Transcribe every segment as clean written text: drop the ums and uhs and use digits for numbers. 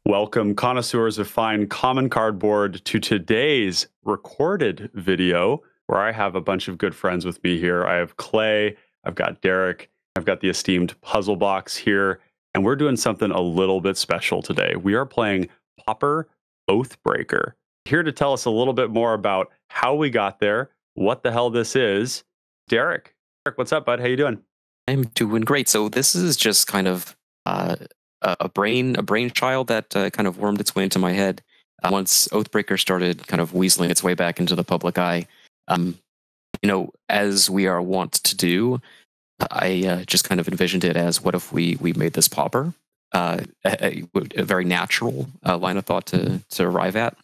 Welcome, connoisseurs of fine common cardboard, to today's recorded video, where I have a bunch of good friends with me here. I have Clay, I've got Derek, I've got the esteemed Puzzle Box here, and we're doing something a little bit special today. We are playing Pauper Oathbreaker. Here to tell us a little bit more about how we got there, what the hell this is, Derek. Derek, what's up, bud? How you doing? I'm doing great. So this is just kind of a brainchild that kind of wormed its way into my head once Oathbreaker started kind of weaseling its way back into the public eye. As we are wont to do, I just kind of envisioned it as, what if we made this Pauper? A very natural line of thought to arrive at.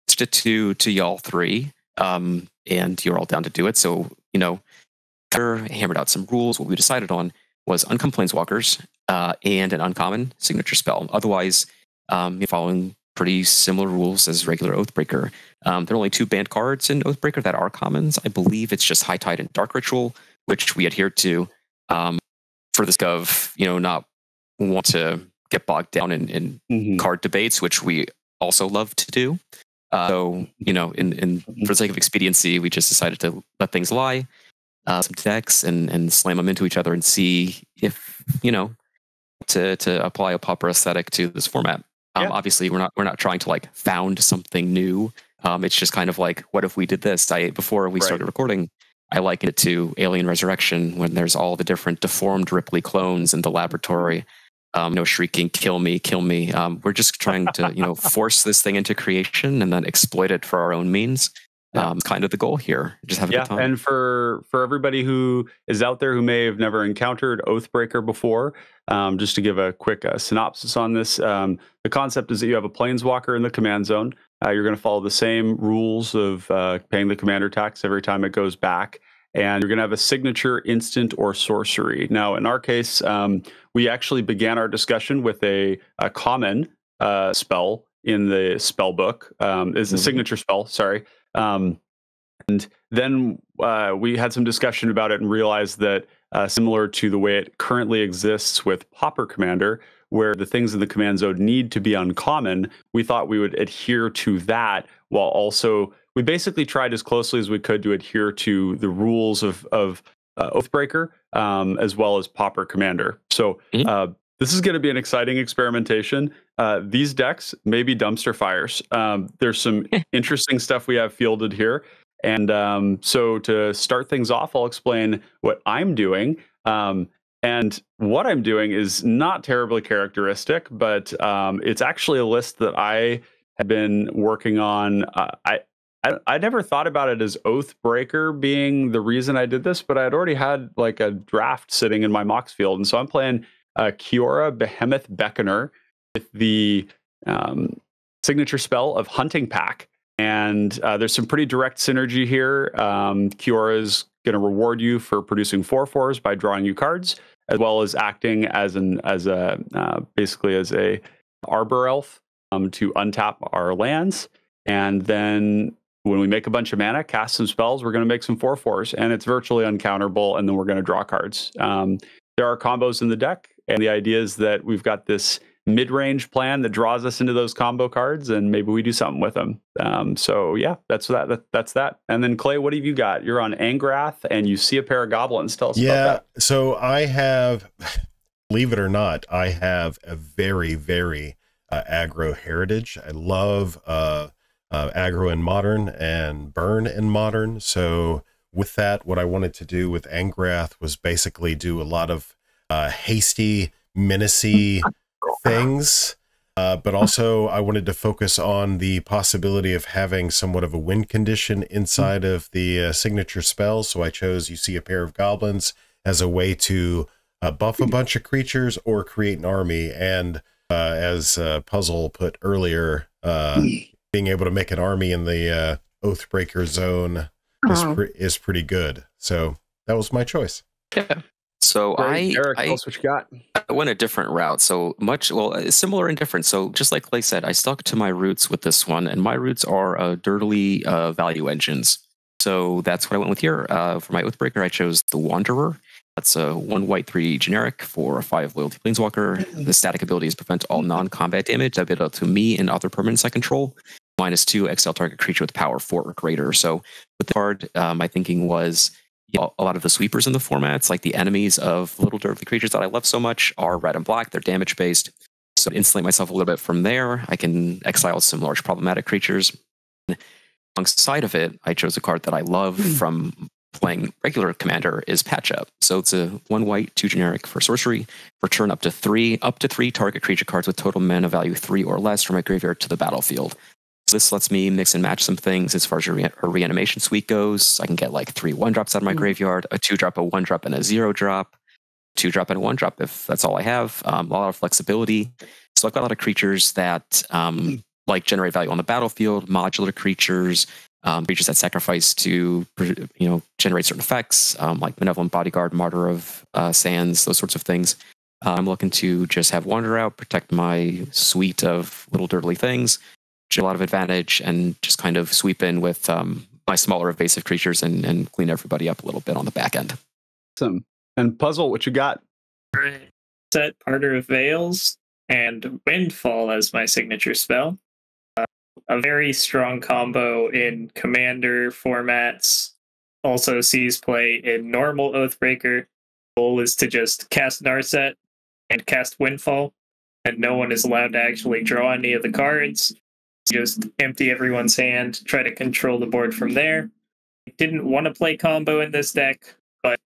Pitched it to y'all three, and you're all down to do it. So, hammered out some rules. What we decided on was uncommon planeswalkers and an uncommon signature spell. Otherwise, following pretty similar rules as regular Oathbreaker. There are only two banned cards in Oathbreaker that are commons. I believe it's just High Tide and Dark Ritual, which we adhered to for the sake of, not want to get bogged down in card debates, which we also love to do. So, for the sake of expediency, we just decided to let things lie. Some decks and slam them into each other and see if to apply a Pauper aesthetic to this format. Obviously, we're not trying to found something new. It's just kind of like, what if we did this? Before we started recording, I likened it to Alien Resurrection, when there's all the different deformed Ripley clones in the laboratory, shrieking, "Kill me, kill me." We're just trying to force this thing into creation and then exploit it for our own means. Kind of the goal here. Just have a good time. And for everybody who is out there who may have never encountered Oathbreaker before, just to give a quick synopsis on this, the concept is that you have a planeswalker in the command zone. You're going to follow the same rules of paying the commander tax every time it goes back, and you're going to have a signature instant or sorcery. Now, in our case, we actually began our discussion with a common spell in the spell book. Is a signature spell, sorry. And then we had some discussion about it and realized that similar to the way it currently exists with Pauper Commander, where the things in the command zone need to be uncommon, we thought we would adhere to that, while also we basically tried as closely as we could to adhere to the rules of Oathbreaker, as well as Pauper Commander. So this is going to be an exciting experimentation. These decks may be dumpster fires. There's some interesting stuff we have fielded here. And so to start things off, I'll explain what I'm doing. And what I'm doing is not terribly characteristic, but it's actually a list that I have been working on. I never thought about it as Oathbreaker being the reason I did this, but I had already had a draft sitting in my Mox field. And so I'm playing Kiora Behemoth Beckoner with the signature spell of Hunting Pack. And there's some pretty direct synergy here. Kiora is going to reward you for producing 4/4s by drawing you cards, as well as acting as basically as a Arbor Elf to untap our lands. And then when we make a bunch of mana, cast some spells, we're going to make some 4/4s, and it's virtually uncounterable. And then we're going to draw cards. There are combos in the deck, and the idea is that we've got this mid-range plan that draws us into those combo cards, and maybe we do something with them. So yeah, that's that. And then Clay, what have you got? You're on Angrath, and you see a pair of goblins. Tell us about that. So I have, believe it or not, I have a very, very aggro heritage. I love aggro in Modern and burn in Modern. So with that, what I wanted to do with Angrath was basically do a lot of hasty, menacey things, but also I wanted to focus on the possibility of having somewhat of a win condition inside of the signature spell. So I chose You See a Pair of Goblins as a way to buff a bunch of creatures or create an army. And as Puzzle put earlier, being able to make an army in the Oathbreaker zone is pretty good. So that was my choice. Yeah. So Eric, tell us what you got. I went a different route. So similar and different. So just like Clay said, I stuck to my roots with this one, and my roots are dirtily value engines. So that's what I went with here. For my Oathbreaker, I chose the Wanderer. That's a 1 white, 3 generic for a 5 loyalty planeswalker. The static abilities prevent all non-combat damage available to me and other permanents I control. -2, exile target creature with power 4 or greater. So with the card, my thinking was a lot of the sweepers in the formats, like the enemies of little dirty creatures that I love so much, are red and black. They're damage based. So to insulate myself a little bit from there, I can exile some large problematic creatures. Alongside of it, I chose a card that I love from playing regular Commander is PatchUp. So it's a 1 white, 2 generic for sorcery. Return up to 3 target creature cards with total mana value 3 or less from my graveyard to the battlefield. So this lets me mix and match some things as far as her reanimation suite goes. I can get like 3 1-drops out of my graveyard, a 2-drop, a 1-drop, and a 0-drop. 2-drop and a 1-drop if that's all I have. A lot of flexibility. So I've got a lot of creatures that like generate value on the battlefield, modular creatures, creatures that sacrifice to generate certain effects, like Benevolent Bodyguard, Martyr of Sands, those sorts of things. I'm looking to just have Wander out, protect my suite of little dirtly things, a lot of advantage, and just kind of sweep in with my smaller evasive creatures and clean everybody up a little bit on the back end. Awesome. And Puzzle, what you got? Set Parter of Veils and Windfall as my signature spell. A very strong combo in Commander formats. Also sees play in normal Oathbreaker. Goal is to just cast Narset and cast Windfall, and no one is allowed to actually draw any of the cards. Just empty everyone's hand, try to control the board from there. I didn't want to play combo in this deck, but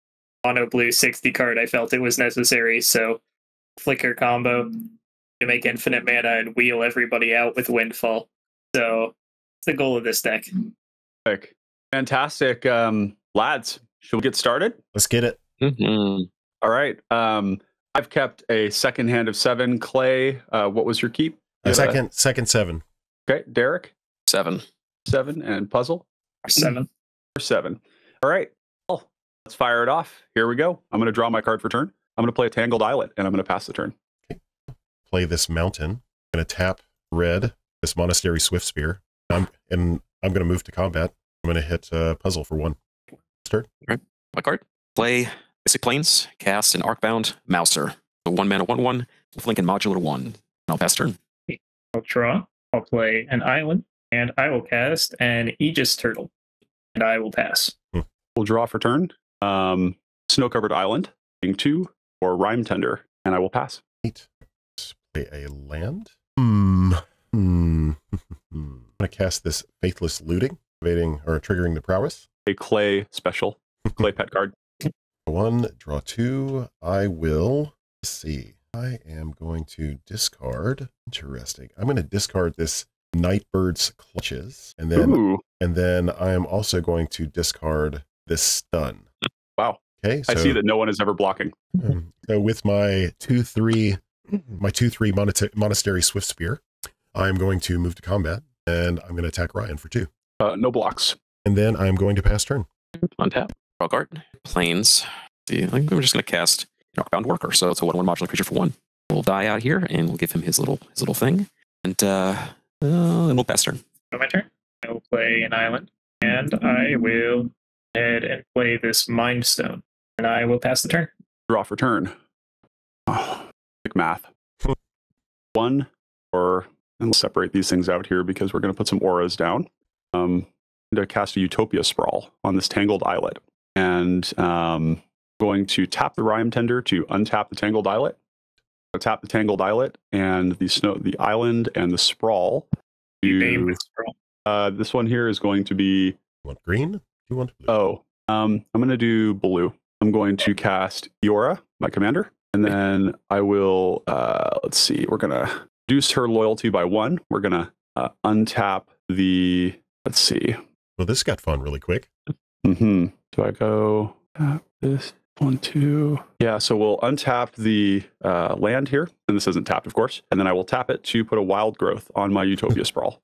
mono blue 60 card, I felt it was necessary, so flicker combo to make infinite mana and wheel everybody out with Windfall. So it's the goal of this deck. Fantastic. Lads, should we get started? Let's get it. All right. I've kept a second hand of 7. Clay, what was your keep? Second 7. Okay. Derek? 7. 7. And Puzzle? 7. 7. All right. Well, let's fire it off. Here we go. I'm going to draw my card for turn. I'm going to play a Tangled Islet, and I'm going to pass the turn. Okay. Play this mountain. I'm going to tap red, this Monastery Swiftspear. I'm going to move to combat. I'm going to hit Puzzle for 1. Start. All right. My card. Play Basic Plains, cast an Arcbound Mouser. So 1 mana, 1/1, Lincoln Modular 1. I'll pass turn. I'll draw. I'll play an island, and I will cast an Aegis Turtle, and I will pass. We'll draw for turn. Snow-covered island, being 2, or Rime Tender, and I will pass. 8. Play a land. I'm going to cast this Faithless Looting, evading or triggering the prowess. A Clay special. Clay pet card. 1, draw 2. I will, let's see. I am going to discard. Interesting. I'm going to discard this Nightbird's Clutches, and then I am also going to discard this Stun. Wow. Okay. So, I see that no one is ever blocking. So with my 2/3 Monastery Swiftspear, I'm going to move to combat, and I'm going to attack Ryan for 2. No blocks. And then I'm going to pass turn. Untap. Draw card. Plains. See, I think I'm just going to cast Arcbound Worker. So it's a 1/1 modular creature for 1. We'll die out here, and we'll give him his little thing, and we'll pass turn. My turn. I will play an island, and I will head and play this Mind Stone, and I will pass the turn. Draw for turn. Oh, like math. 1, or and we'll separate these things out here because we're going to put some auras down. To cast a Utopia Sprawl on this Tangled Islet, and going to tap the Rime Tender to untap the Tangled Islet. I'll tap the Tangled Islet and the island and the Sprawl. Name this sprawl. This one here is going to be. You want green? You want blue? Oh, I'm going to do blue. I'm going to cast Kiora, my commander, and then I will. Let's see. We're going to reduce her loyalty by 1. We're going to untap the. Let's see. Well, this got fun really quick. Do I go tap this 1, 2? Yeah, so we'll untap the land here, and this isn't tapped, of course, and then I will tap it to put a Wild Growth on my Utopia Sprawl.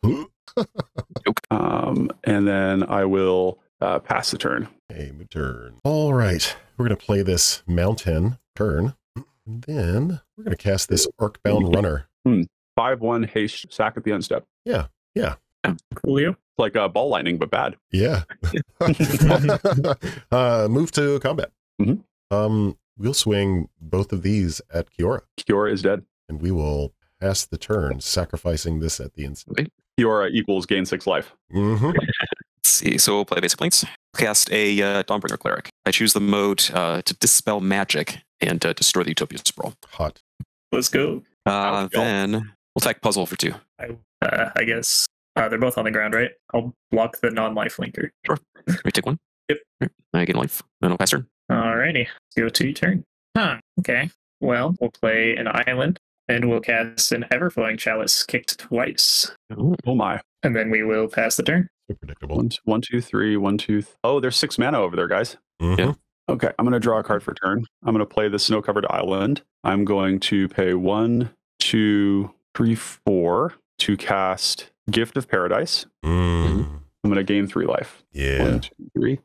And then I will pass the turn. Okay, move turn. All right, we're going to play this mountain turn, and then we're going to cast this Arcbound Runner. 5/1 haste, sack at the end step. Yeah. Coolio. Like ball lightning, but bad. Yeah. Move to combat. We'll swing both of these at Kiora. Kiora is dead. And we will pass the turn, sacrificing this at the instant. Okay. Kiora equals gain 6 life. Mm-hmm. Let's see. So we'll play basic planes. Cast a Dawnbringer Cleric. I choose the mode to dispel magic and destroy the Utopia Sprawl. Hot. Let's go. Then we'll take puzzle for 2. I guess they're both on the ground, right? I'll block the non-life linker. Sure. We take 1. Yep. Right. I gain life. Then I'll pass turn. Alrighty. Go to your turn. Okay. Well, we'll play an island, and we'll cast an Everflowing Chalice kicked twice. Oh my. And then we will pass the turn. So predictable. 1, 2, 3, 1, 2. Oh, there's 6 mana over there, guys. Mm-hmm. Yeah. Okay, I'm going to draw a card for turn. I'm going to play the snow-covered island. I'm going to pay 1, 2, 3, 4 to cast Gift of Paradise. Mm. I'm going to gain 3 life. Yeah. 1, 2, 3.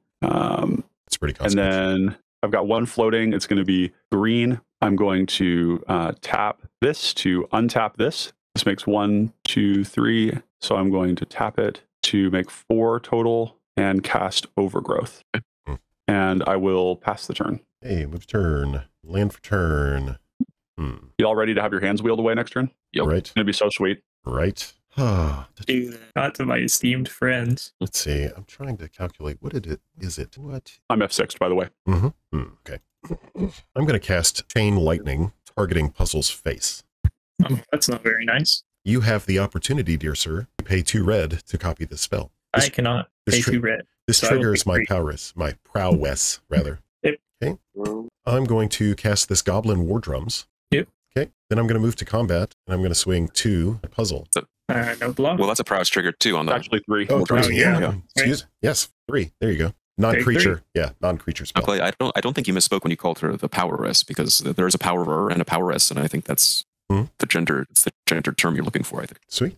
It's pretty And consequential. then I've got 1 floating. It's going to be green. I'm going to tap this to untap this. This makes 1, 2, 3. So I'm going to tap it to make 4 total and cast Overgrowth. And I will pass the turn. Hey, move turn. Land for turn. You all ready to have your hands wheeled away next turn? Yep. Right. It's going to be so sweet. Right. Do that. Not to my esteemed friends. Let's see. I'm trying to calculate. What is it? What? I'm F6, by the way. Okay. I'm going to cast Chain Lightning, targeting Puzzle's face. Oh, that's not very nice. You have the opportunity, dear sir, to pay 2 red to copy the spell. I cannot pay 2 red. This So I will triggers pick my prowess, rather. Yep. Okay. I'm going to cast this Goblin War Drums. Yep. Okay. Then I'm going to move to combat, and I'm going to swing 2 at Puzzle. No block. Well, that's a prowess trigger too on It's the. actually 3. Oh, Oh, yeah. yeah. Excuse. Yes, 3. There you go. Non-creature. Yeah, non-creature spell. Clay, I don't think you misspoke when you called her the poweress, because there is a powerer and a poweress, and I think that's the gender. It's the gender term you're looking for, I think. Sweet.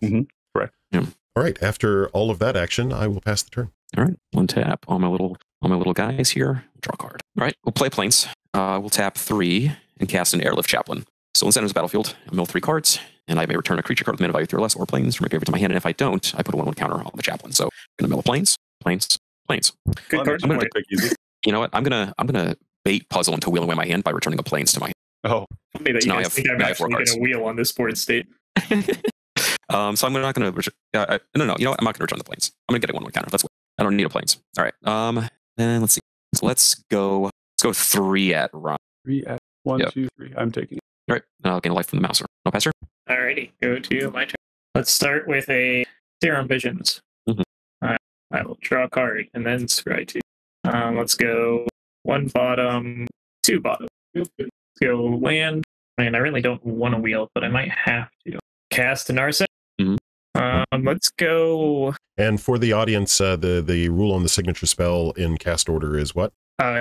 Correct. Yeah. All right. After all of that action, I will pass the turn. All right, 1 tap on my little guys here. Draw a card. All right, we'll play planes. We'll tap 3 and cast an Airlift Chaplain. So when it's enters the battlefield, I mill 3 cards, and I may return a creature card with mana value 3 or less, or planes from my graveyard to my hand. And if I don't, I put a 1/1 counter on the Chaplain. So I'm gonna mill planes. Good card. I'm going to pick easy. You know what? I'm gonna bait Puzzle until wheeling away my hand by returning a planes to my hand. Oh, Funny that So you now I guys have- think I'm now I have 4 actually going cards. to wheel on this board state. So I'm not gonna. No. You know what? I'm not gonna return the planes. I'm gonna get a 1/1 counter. That's what I don't need a planes. All right. Then let's see. So let's go 3 at Ron. 3 at 1, Yep. 2, 3. I'm taking it. All right. And I'll gain a life from the mouser. No passer. Alrighty, go to my turn. Let's start with a Serum Visions. Mhm. I will draw a card and then scry 2. Let's go 1 bottom, 2 bottom. Let's go land. And I really don't want to wheel, but I might have to. Cast a Narset. Mhm. Let's go. And for the audience, the rule on the signature spell in cast order is what?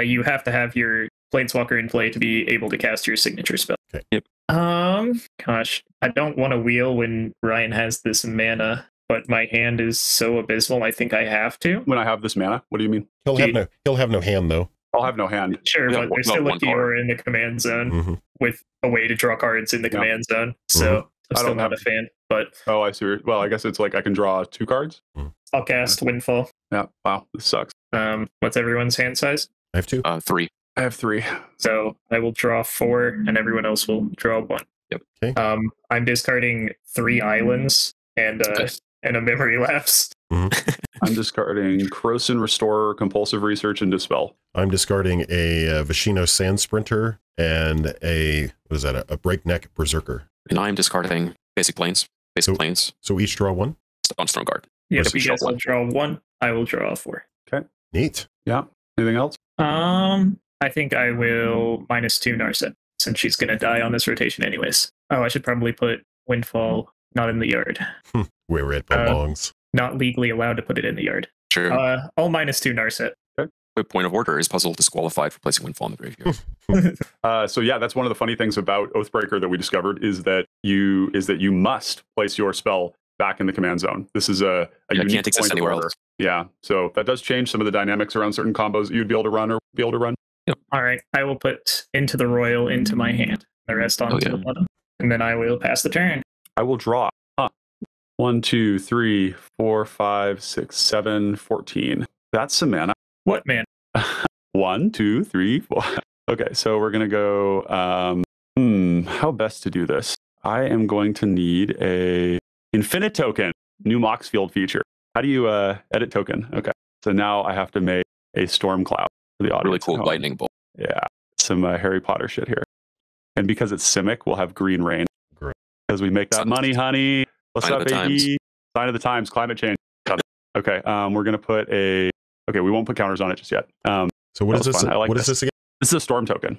You have to have your Planeswalker in play to be able to cast your signature spell. Okay. Yep. Gosh, I don't want to wheel when Ryan has this mana, but my hand is so abysmal. I think I have to. When I have this mana, what do you mean? He'll have no hand though. I'll have no hand. Sure, We but got there's one- still a one card. Kiora in the command zone Mm-hmm. with a way to draw cards in the Yeah. command zone. So I'm I still don't not have- a fan, but Oh, I see. Well, I guess it's like I can draw 2 cards. I'll cast Windfall. Yeah. Wow. This sucks. What's everyone's hand size? I have 2. 3. I have 3. So I will draw 4, and everyone else will draw 1. Yep. Okay. I'm discarding 3 islands and a memory lapse. I'm discarding Corrosion, Restorer, Compulsive Research, and Dispel. I'm discarding a Vishino Sand Sprinter and a Breakneck Berserker. And I'm discarding basic planes. Planes. So each draw 1. On Stone Guard. Yes, Yep, you guys shuffle. will draw 1. I will draw 4. Neat. Yeah. Anything else? I think I will -2 Narset since she's going to die on this rotation anyways. Oh, I should probably put Windfall not in the yard. Where it belongs. Not legally allowed to put it in the yard. Sure. All -2 Narset. Quick point of order: is Puzzle disqualified for placing Windfall in the graveyard? So yeah, that's one of the funny things about Oathbreaker that we discovered is that you must place your spell back in the command zone. This is a unique can't exist point of anywhere order. else. Yeah, so that does change some of the dynamics around certain combos that you'd be able to run or be able to run. All right, I will put Into the Royal into my hand. The rest onto the bottom. And then I will pass the turn. I will draw. 1, 2, 3, 4, 5, 6, 7, 14. That's some mana. What, man? 1, 2, 3, 4. Okay, so we're gonna go. How best to do this? I am going to need a infinite token, new Mox field feature. How do you edit token? Okay, so now I have to make a storm cloud for the audience. Really cool lightning bolt. Yeah, some Harry Potter shit here. And because it's Simic, we'll have green rain. Because we make that money, honey. What's up, baby? Sign of the times, climate change. Okay, we're gonna put a. Okay, we won't put counters on it just yet. So what is this? Like what is this again? This is a storm token.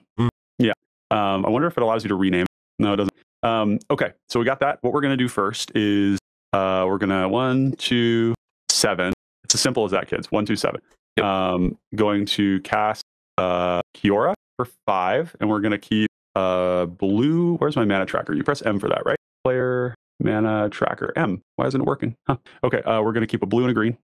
Yeah. I wonder if it allows you to rename it. No, it doesn't. Okay, so we got that. What we're gonna do first is we're gonna 1, 2, 7. It's as simple as that, kids. 1, 2, 7. Yep. Going to cast Kiora for 5, and we're gonna keep blue. Where's my mana tracker? You press M for that, right? Player mana tracker M. Why isn't it working? Huh. Okay, we're gonna keep a blue and a green.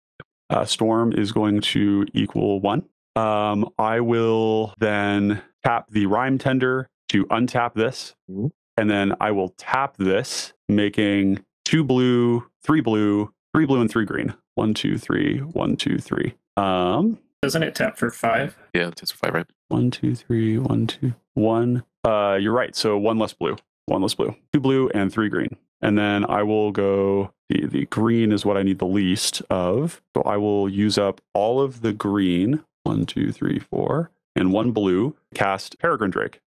Storm is going to equal 1. I will then tap the Rhyme Tender to untap this, and then I will tap this, making 2 blue, 3 blue, 3 blue, and 3 green. 1, 2, 3, 1, 2, 3. Doesn't it tap for 5? Yeah, it taps for 5, right? 1, 2, 3, 1, 2, 1. You're right. So 1 less blue, 1 less blue, 2 blue, and 3 green. And then I will go. The green is what I need the least of. So I will use up all of the green. 1, 2, 3, 4, and 1 blue. Cast Peregrine Drake.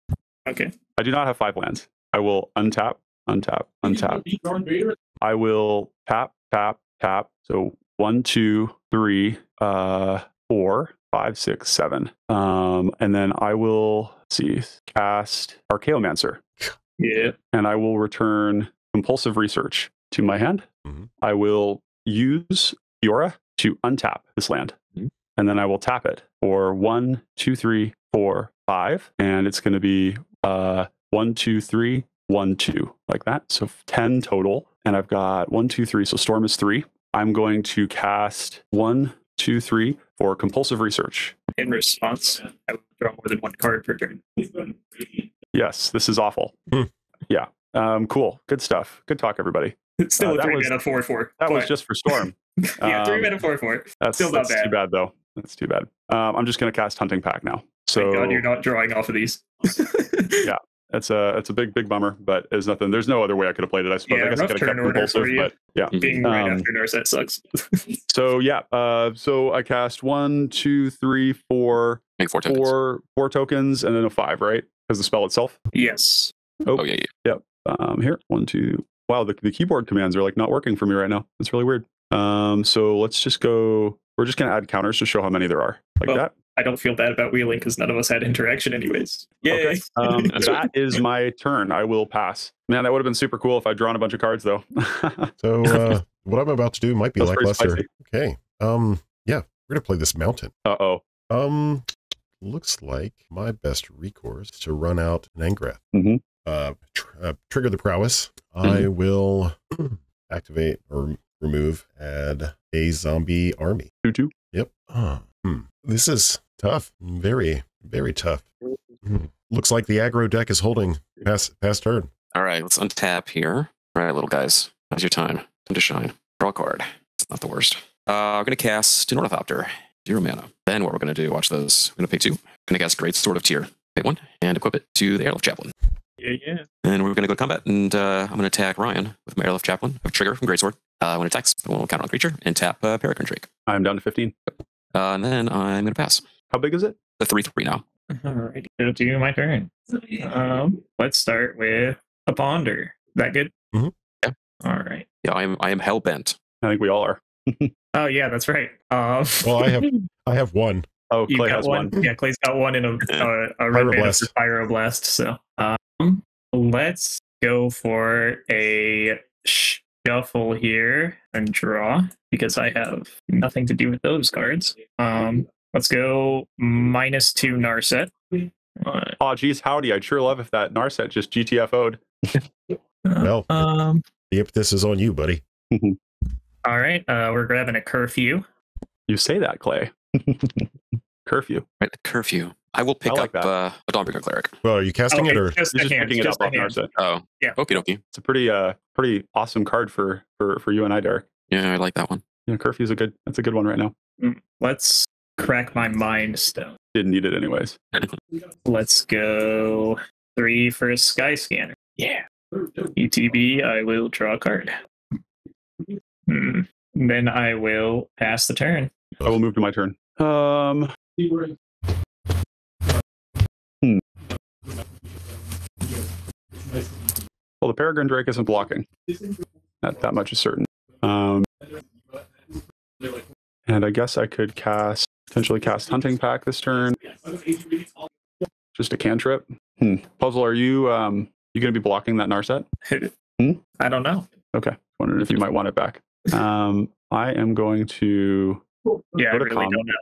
Okay. I do not have 5 lands. I will untap, untap, untap. I will tap, tap, tap. So 1, 2, 3, 4, 5, 6, 7. And then I will cast Archaeomancer. Yeah. And I will return Compulsive Research to my hand. I will use Kiora to untap this land. And then I will tap it for 1, 2, 3, 4, 5. And it's going to be 1, 2, 3, 1, 2, like that. So 10 total. And I've got 1, 2, 3. So Storm is 3. I'm going to cast 1, 2, 3 for Compulsive Research. In response, I would draw more than 1 card per turn. Yes, this is awful. Yeah. Cool. Good stuff. Good talk, everybody. It's still a 3 mana 4/4. That was just for Storm. Yeah, 3 mana 4/4. That's still not bad. Too bad, though. That's too bad. I'm just going to cast Hunting Pack now. So thank God you're not drawing off of these. Yeah, it's a big bummer, but there's nothing. There's no other way I could have played it. I suppose. Yeah, I guess I could have kept Compulsive, but yeah. Being right after Narset sucks. So yeah, so I cast 1, 2, 3, 4, make 4 tokens. Four tokens, and then a 5, right? Because the spell itself. Yes. Oh yeah. Yep. Here, 1, 2. Wow, the keyboard commands are like not working for me right now. It's really weird. So let's just go. We're just gonna add counters to show how many there are, like that. I don't feel bad about wheeling because none of us had interaction anyways. Yay. Okay. That is my turn. I will pass. Man, that would have been super cool if I'd drawn a bunch of cards, though. So what I'm about to do might be lackluster. Okay. Yeah, we're gonna play this mountain. Uh-oh. Looks like my best recourse to run out an Angrath. Trigger the prowess. I will activate or remove, add a zombie army. 2/2. Yep. This is tough. Very, very tough. Looks like the aggro deck is holding past turn. All right, let's untap here. All right, little guys. Now's your time. Time to shine. Draw a card. It's not the worst. We're going to cast an Ornithopter. 0 mana. Then what we're going to do, watch this. We're going to pay 2. We're going to cast Great Sword of Tyr. Pay 1 and equip it to the Airlift Chaplain. Yeah. And we're going to go to combat, and I'm going to attack Ryan with my Airlift Chaplain. I have a trigger from Greatsword. When it attacks, I will counter on creature and tap Peregrine Drake. I'm down to 15. And then I'm going to pass. How big is it? The 3/3 now. Alrighty, it'll do my turn. Let's start with a Ponder. Is that good? Yeah. All right. Yeah, I am hell bent. I think we all are. Oh yeah, that's right. Well, I have 1. Oh, You Clay got has one. one. Yeah, Clay's got 1 in a red mana for Pyroblast. So let's go for a shuffle here and draw because I have nothing to do with those cards. Let's go -2 Narset. Oh, geez, howdy. I'd sure love if that Narset just GTFO'd. Well, the impetus is on you, buddy. All right, we're grabbing a Curfew. You say that, Clay. Curfew. Right, the Curfew. I will pick like up a Dawnbreaker Cleric. Well, are you casting it or? Just You're just picking it up off Narset. Oh, yeah. Okie dokie. It's a pretty awesome card for you and I, Derek. Yeah, I like that one. Yeah, Curfew's that's a good one right now. Let's crack my mind stone. Didn't need it anyways. Let's go 3 for a sky scanner. Yeah. ETB, I will draw a card. Then I will pass the turn. I will move to my turn. Well, the Peregrine Drake isn't blocking. That much is certain. And I guess I could potentially cast Hunting Pack this turn. Just a cantrip. Puzzle, are you going to be blocking that Narset? I don't know. Okay. Wondering if you might want it back. I am going to go to I really don't know.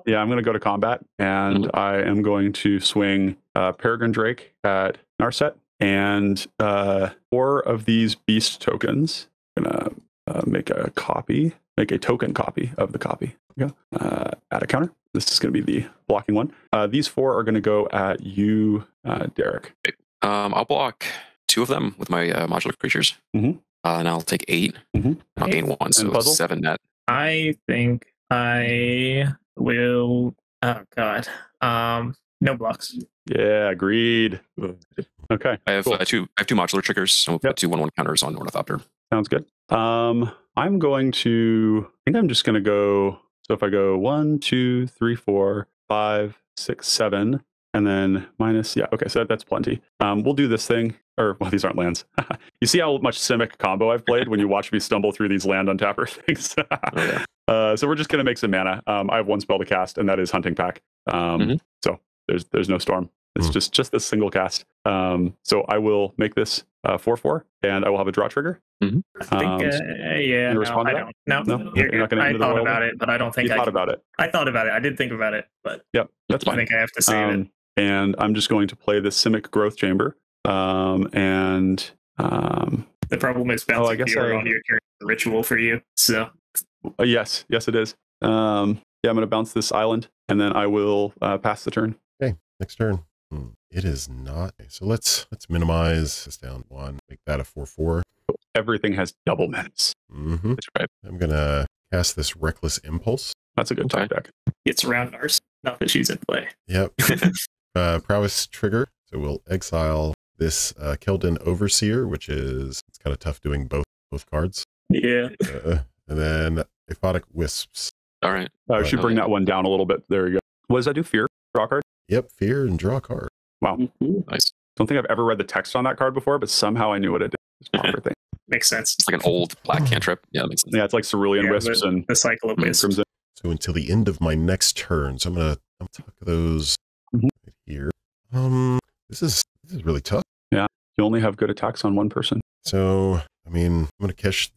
Yeah, I'm going to go to combat, and I am going to swing Peregrine Drake at Narset, and 4 of these beast tokens. I'm going to make a token copy of the copy. Add a counter. This is going to be the blocking one. These 4 are going to go at you, Derek. I'll block 2 of them with my modular creatures. And I'll take 8. I'll gain 1, so 7 net. I think I will. Oh God. No blocks. Yeah, agreed. Okay. I have cool. 2 modular triggers, so we'll put 2 1/1 counters on Ornithopter. Sounds good. I'm going to. I think I'm just going to go. So if I go 1, 2, 3, 4, 5, 6, 7, and then minus. Yeah. Okay. So that's plenty. We'll do this thing. Or well, these aren't lands. You see how much Simic combo I've played when you watch me stumble through these land untapper things. So we're just going to make some mana. I have 1 spell to cast, and that is Hunting Pack. So there's no storm. It's just this single cast. So I will make this 4/4, and I will have a draw trigger. I think, yeah. No, I don't. No, you're not going to. I thought about it, but I don't think you thought about it. I thought about it. I did think about it, but yep, that's fine. I think I have to save it. And I'm just going to play the Simic Growth Chamber. The problem is bouncing Kiora on your turn ritual for you. So yes, it is. I'm going to bounce this island, and then I will pass the turn. Okay, next turn. It is not. So let's minimize this down 1. Make that a 4/4. Everything has double menace. That's right. I'm gonna cast this Reckless Impulse. That's a good top deck. It's around ours. Not that she's in play. Yep. Prowess trigger. So we'll exile this Keldon Overseer, which is it's kind of tough doing both cards. Yeah. And then Aphotic Wisps. All right. I should bring that one down a little bit. There you go. What does that do? Fear? Draw card? Yep, fear and draw a card. Wow. Nice. Don't think I've ever read the text on that card before, but somehow I knew what it did. It's a proper thing. Makes sense. It's like an old black cantrip. Yeah, that makes sense. Yeah, it's like Cerulean Wisps and the cycle of wisps. Crimson. So until the end of my next turn. So I'm tuck those right here. This is really tough. Yeah. You only have good attacks on one person. So I mean, I'm gonna cast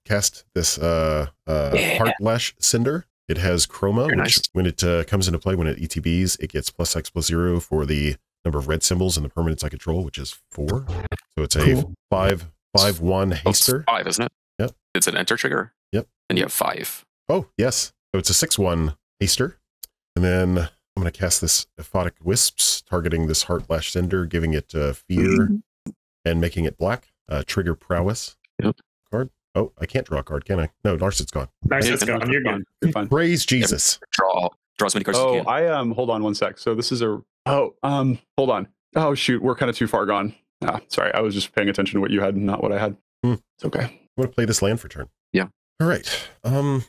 this Heartlash Cinder. It has Chroma, which nice. When it comes into play, when it ETBs, it gets +X+0 for the number of red symbols and the permanents I control, which is 4. So it's a 5/1 haster. It's 5, isn't it? Yep. It's an enter trigger. Yep. And you have 5. Oh, yes. So it's a 6/1 haster. And then I'm going to cast this Aphotic Wisps, targeting this Heartlash Cinder, giving it fear and making it black. Trigger Prowess. Yep. Card. Oh, I can't draw a card, can I? No, Narset's gone. Narset's gone. You're good. You're fine. Praise Jesus. Draw as many cards as you can. Hold on one sec. So this is hold on. Oh shoot, we're kind of too far gone. Sorry, I was just paying attention to what you had and not what I had. It's okay. I'm going to play this land for turn. Yeah. All right. I'm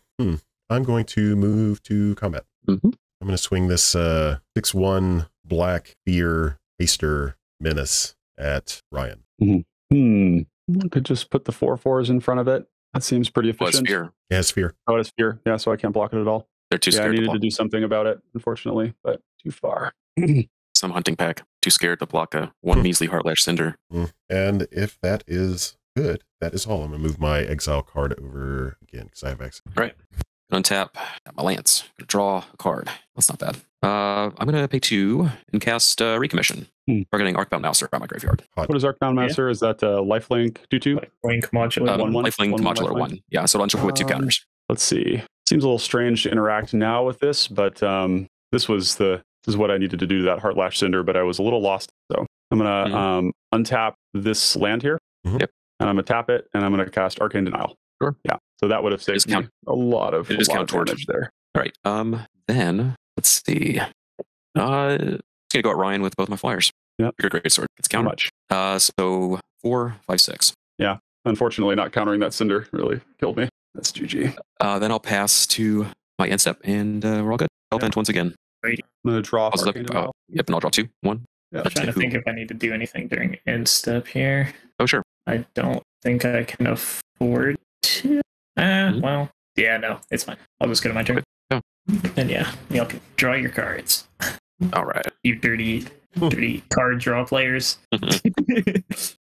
going to move to combat. I'm going to swing this 6/1 black fear haster menace at Ryan. I could just put the 4/4s in front of it. That seems pretty efficient. Fear. Yeah, it's fear. Oh, it's fear. Yeah, so I can't block it at all. They're too scared. I needed to do something about it, unfortunately, but too far. Some Hunting Pack. Too scared to block a 1 measly Heartlash Cinder. And if that is good, that is all. I'm going to move my exile card over again because I have access. Right. Untap. Got my Lance. Gonna draw a card. That's not bad. I'm going to pay 2 and cast Recommission. Targeting Arcbound Mouser on my graveyard. What is Arcbound Mouser? Is that lifelink 2/2? Lifelink modular 1/1. Lifelink modular 1. Yeah, so it'll enter with 2 counters. Let's see. Seems a little strange to interact now with this, but this is what I needed to do to that Heartlash Cinder, but I was a little lost. So I'm going to untap this land here. Yep. And I'm going to tap it, and I'm going to cast Arcane Denial. Sure. Yeah. So that would have saved me a lot of damage there. All right. Then Let's see. Gonna go at Ryan with both my flyers. Yeah. Your great sword. It's How counter. much? So 4, 5, 6. Yeah. Unfortunately, not countering that cinder really killed me. That's GG. Then I'll pass to my end step, and we're all good. I'll bend once again. I'm gonna draw. Yep, and I'll draw 2. 1. Yeah. I'm trying to think if I need to do anything during end step here. Oh, sure. I don't think I can afford to. Well, yeah, no, it's fine. I'll just go to my turn. Yeah. And yeah, y'all can draw your cards. All right. You dirty card draw players.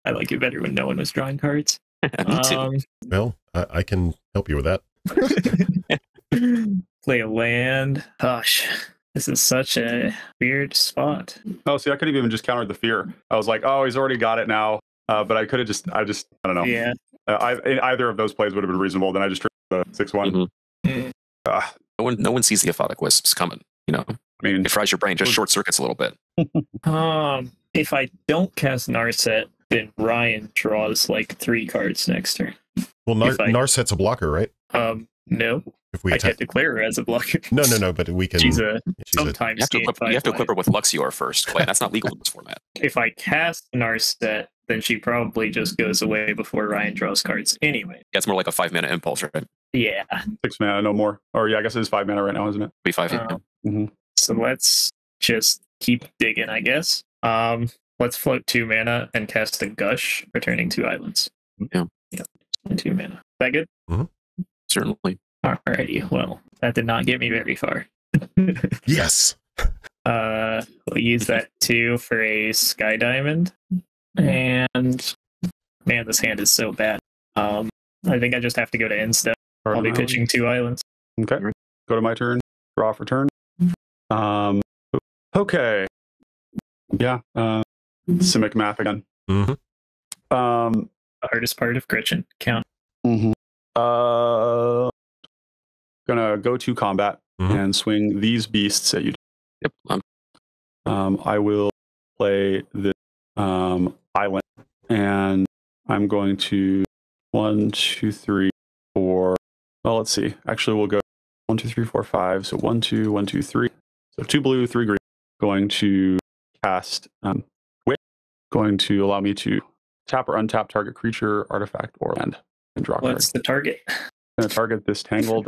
I like it better when no one was drawing cards. Me too. Well, I can help you with that. Play a land. Gosh, this is such a weird spot. Oh, see, I could have even just countered the fear. I was like, oh, he's already got it now. But I could have I don't know. Yeah. Either of those plays would have been reasonable. Then I just turned the 6-1. No one sees the aphotic wisps coming. You know, I mean, it fries your brain, just short circuits a little bit. If I don't cast Narset, then Ryan draws like 3 cards next turn. Well, Narset's a blocker, right? No. If we I attack, can't declare her as a blocker. no, but we can. She's You sometimes have to equip her with Luxior first. Clay. That's not legal in this format. If I cast Narset, then she probably just goes away before Ryan draws cards anyway. Yeah, it's more like a 5-mana impulse, right? Yeah. 6 mana, no more. Or yeah, I guess it is 5 mana right now, isn't it? Be 5. So let's just keep digging, I guess. Let's float 2 mana and cast a Gush, returning 2 islands. Yeah. Yep. 2 mana. Is that good? Certainly. Alrighty. Well, that did not get me very far. Yes. We'll use that 2 for a Sky Diamond. And man, this hand is so bad. I think I just have to go to end step. I'll be pitching 2 islands. Okay. Go to my turn. Draw for turn. Okay. Yeah. Simic math again. Mm-hmm. The hardest part of Gretchen. Count. Mm-hmm. Gonna go to combat and swing these beasts at you. Yep. I will play this island, and I'm going to 1, 2, 3, 4. Well, let's see. Actually, we'll go 1, 2, 3, 4, 5. So 1, 2, 1, 2, 3. So 2 blue, 3 green. Going to cast Wit. Going to allow me to tap or untap target creature, artifact, or land and draw. What's the target? I'm going to target this tangled.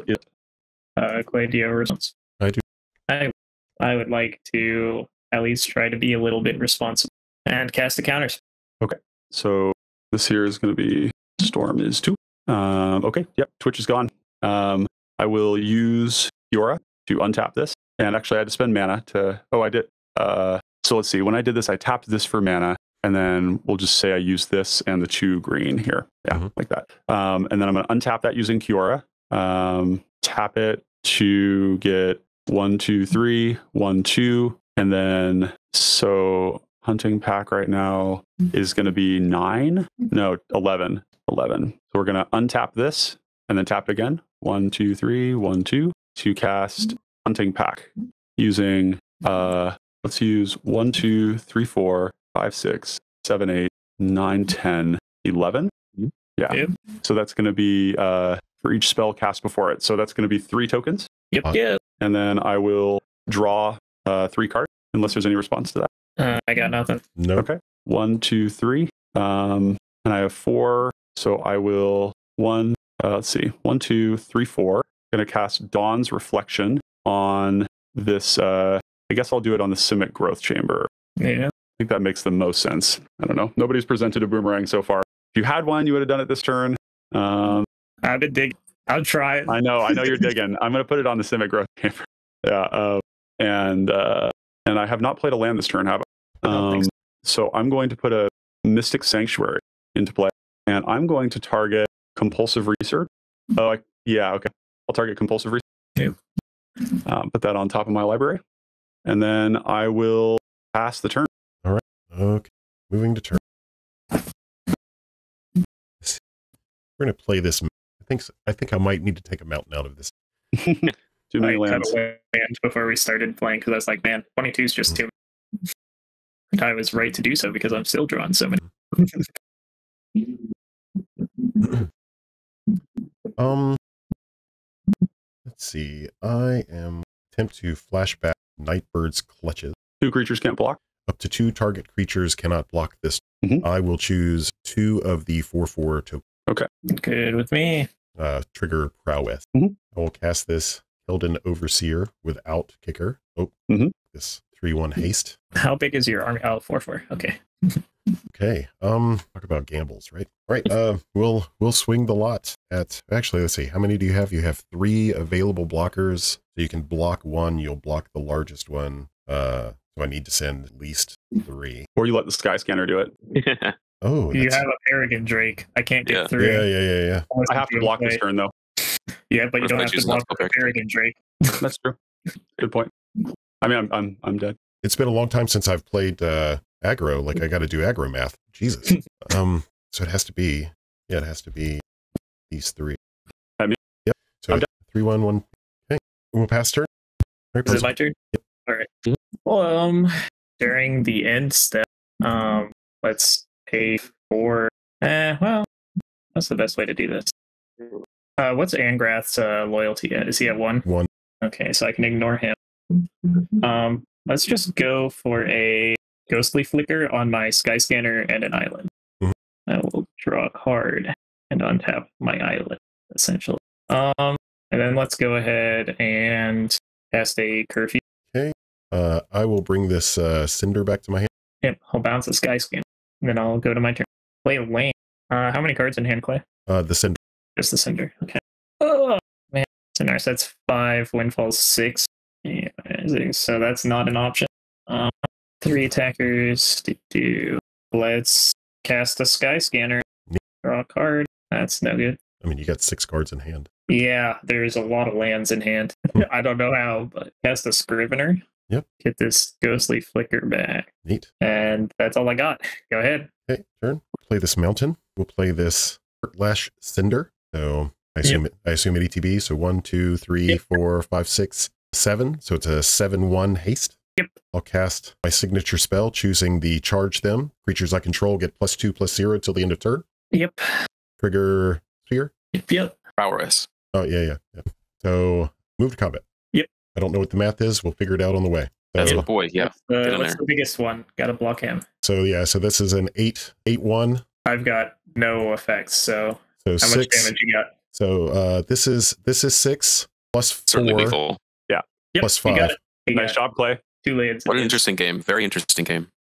Clay, do you have a response? I do. I would like to at least try to be a little bit responsible and cast the counters. Okay. So this here is going to be Storm is 2. Okay. Yep. Twitch is gone. I will use Kiora to untap this. And actually, I had to spend mana to. Oh, I did. So let's see. When I did this, I tapped this for mana. And then we'll just say I use this and the 2 green here. Yeah, like that. And then I'm going to untap that using Kiora. Tap it to get 1, 2, 3, 1, 2. And then, so hunting pack right now is going to be 9. No, 11. 11. So we're going to untap this and then tap it again. 1, 2, 3, 1, 2 to cast hunting pack using, let's use 1, 2, 3, 4, 5, 6, 7, 8, 9, 10, 11. Yeah. Yep. So that's going to be for each spell cast before it. So that's going to be 3 tokens. Yep. Yeah. And then I will draw 3 cards unless there's any response to that. I got nothing. No. Okay. 1, 2, 3. And I have 4. So I will let's see. 1, 2, 3, 4. Going to cast Dawn's Reflection on this. I guess I'll do it on the Simic Growth Chamber. Yeah. I think that makes the most sense. I don't know. Nobody's presented a boomerang so far. If you had one, you would have done it this turn. I've been digging. I'll try it. I know you're digging. I'm going to put it on the Simic Growth Chamber. Yeah. And I have not played a land this turn, have I? So I'm going to put a Mystic Sanctuary into play, and I'm going to target Compulsive Research. Oh, yeah, okay. I'll target Compulsive Research. Yeah. Put that on top of my library, and then I will pass the turn. All right. Okay. Moving to turn. We're going to play this. I think I might need to take a mountain out of this. Too many lands. I cut a land before we started playing because I was like, man, 22 is just too many. And I was right to do so because I'm still drawing so many. Let's see. I am attempt to flashback Nightbird's clutches. 2 creatures can't block. Up to 2 target creatures cannot block this. I will choose 2 of the 4/4 tokens. Okay. Good with me. Trigger Prowess. I will cast this Hilden Overseer without kicker. This 3/1 haste. How big is your army? Oh, 4/4. Okay. Okay. Talk about gambles, right? All right. We'll swing the lot at. Actually, let's see. How many do you have? You have 3 available blockers. So you can block 1. You'll block the largest one. So I need to send at least 3. Or you let the Sky Scanner do it. Oh, You have a Peregrine Drake. I can't get through. Yeah. I have to block this turn, though. Yeah, but you What if don't I have to choose block not to the go Peregrine Drake. That's true. Good point. I mean, I'm dead. It's been a long time since I've played aggro. Like I got to do aggro math. Jesus. So it has to be. Yeah, it has to be these 3. I mean, yep. So 3/1. Okay. We'll pass turn. Right, Is it my turn? Yep. All right. Well, during the end step, let's pay for. Well, that's the best way to do this. What's Angrath's loyalty at? Is he at 1? 1. Okay, so I can ignore him. Let's just go for a Ghostly Flicker on my Sky Scanner and an island. I will draw a card and untap my island, essentially. And then let's go ahead and cast a Curfew. Okay. I will bring this Cinder back to my hand. Yep, I'll bounce a Sky Scanner. And then I'll go to my turn. Play a Wayne. How many cards in hand, Clay? The Cinder. Just the Cinder. Okay. Oh, man. So Narset's 5, Windfall's 6. Yeah, so that's not an option. 3 attackers. Let's cast a Sky Scanner. Draw a card. That's no good. I mean, you got 6 cards in hand. Yeah, there's a lot of lands in hand. I don't know how, but cast a Scrivener. Yep. Get this Ghostly Flicker back. Neat. And that's all I got. Go ahead. Okay, turn. We'll play this Mountain. We'll play this Lash Cinder. So I assume it ETB. So 1, 2, 3, 4, 5, 6, 7. So it's a 7/1 haste. Yep. I'll cast my signature spell, choosing the charge them. Creatures I control get +2/+0 till the end of turn. Yep. Trigger Sphere. Yep. Prowess. Oh, yeah. So move to combat. Yep. I don't know what the math is. We'll figure it out on the way. That's So, my boy. Yeah. What's the biggest one? Gotta block him. so this is an 8/1. I've got no effects, so So how 6. much damage you got? So this is 6 plus 4 Certainly lethal. Yep, plus you 5. got it. You Nice got job, Clay. 2 lands. What an interesting game. Very interesting game.